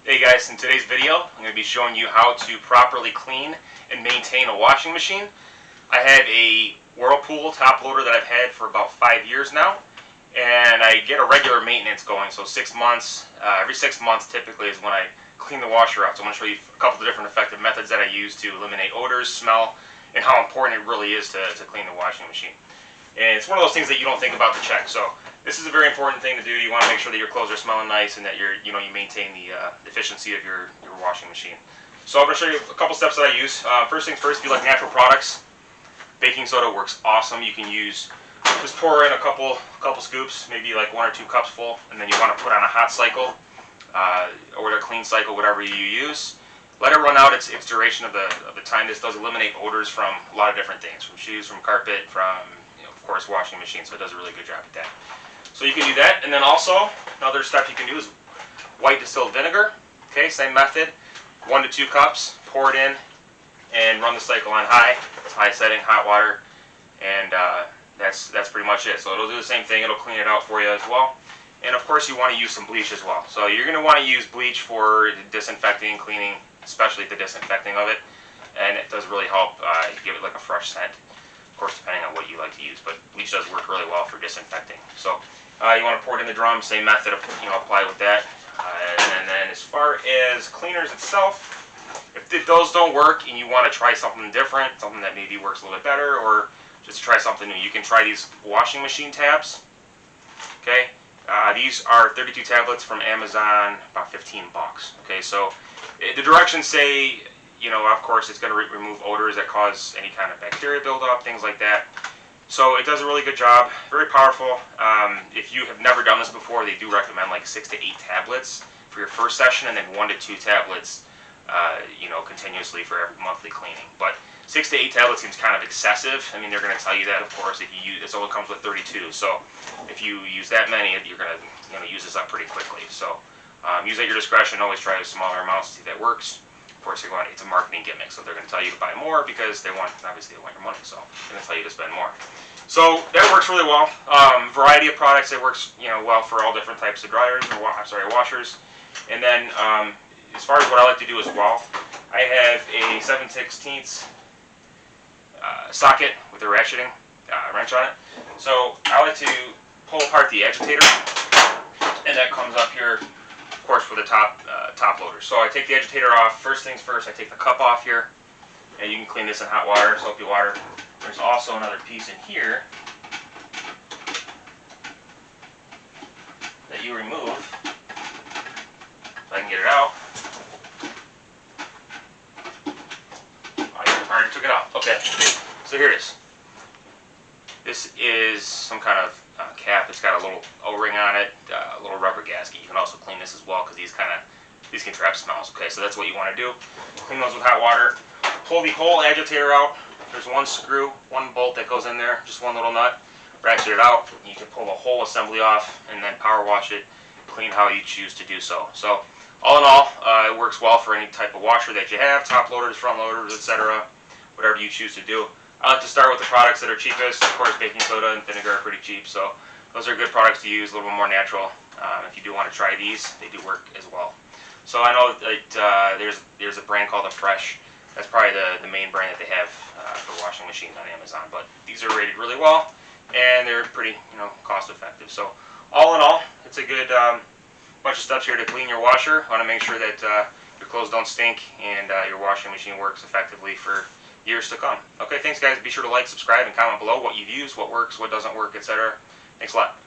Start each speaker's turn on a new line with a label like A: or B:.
A: Hey guys, in today's video I'm going to be showing you how to properly clean and maintain a washing machine. I have a Whirlpool top loader that I've had for about 5 years now, and I get a regular maintenance going, so 6 months, every 6 months typically is when I clean the washer out. So I'm going to show you a couple of different effective methods that I use to eliminate odors, smell, and how important it really is to clean the washing machine. And it's one of those things that you don't think about to check. So this is a very important thing to do. You want to make sure that your clothes are smelling nice and that you maintain the efficiency of your washing machine. So I'm going to show you a couple steps that I use. First things first, if you like natural products, baking soda works awesome. You can just pour in a couple scoops, maybe like 1 or 2 cups full, and then you want to put on a hot cycle or a clean cycle, whatever you use. Let it run out its duration of the time. This does eliminate odors from a lot of different things, from shoes, from carpet, from of course washing machine. So it does a really good job at that. So you can do that, and then also another step you can do is white distilled vinegar. Okay, same method. 1 to 2 cups. Pour it in and run the cycle on high. It's high setting, hot water, and that's pretty much it. So it'll do the same thing. It'll clean it out for you as well. And of course you want to use some bleach as well. So you're going to want to use bleach for disinfecting, cleaning, especially the disinfecting of it, and it does really help give it like a fresh scent. Of course, depending on what you like to use, but bleach does work really well for disinfecting. So you want to pour it in the drum, same method of apply with that. And then as far as cleaners itself, if those don't work and you want to try something different, something that maybe works a little bit better, or just try something new, you can try these washing machine tabs. Okay, these are 32 tablets from Amazon, about 15 bucks. Okay, so the directions say, of course, it's going to remove odors that cause any kind of bacteria buildup, things like that. So it does a really good job, very powerful. If you have never done this before, they do recommend like 6 to 8 tablets for your first session, and then 1 to 2 tablets, continuously for every monthly cleaning. But 6 to 8 tablets seems kind of excessive. I mean, they're going to tell you that, of course, if you use, it only comes with 32. So if you use that many, you're going to use this up pretty quickly. So use at your discretion. Always try smaller amounts to see if that works. Of course, it's a marketing gimmick, so they're going to tell you to buy more because obviously they want your money, so they're going to tell you to spend more. So that works really well. Variety of products. It works, well for all different types of dryers or washers. And then as far as what I like to do as well, I have a 7/16 socket with a ratcheting wrench on it. So I like to pull apart the agitator, and that comes up here, of course, for the top loader. So I take the agitator off. First things first, I take the cup off here, and you can clean this in hot water, soapy water. There's also another piece in here that you remove. If I can get it out. I already took it out. Okay, so here it is. This is some kind of cap. It's got a little O-ring on it, a little rubber gasket. You can also clean this as well because these can trap smells. Okay, so that's what you want to do. Clean those with hot water. Pull the whole agitator out. There's 1 screw, 1 bolt that goes in there, just 1 little nut. Ratchet it out. You can pull the whole assembly off and then power wash it, clean how you choose to do so. So all in all, it works well for any type of washer that you have, top loaders, front loaders, etc. Whatever you choose to do. I like to start with the products that are cheapest. Of course, baking soda and vinegar are pretty cheap, so those are good products to use, a little bit more natural. If you do want to try these, they do work as well. So I know that there's a brand called Fresh. That's probably the main brand that they have for washing machines on Amazon. But these are rated really well, and they're pretty, cost effective. So all in all, it's a good bunch of steps here to clean your washer. Want to make sure that your clothes don't stink and your washing machine works effectively for years to come. Okay, thanks guys. Be sure to like, subscribe, and comment below what you've used, what works, what doesn't work, etc. Thanks a lot.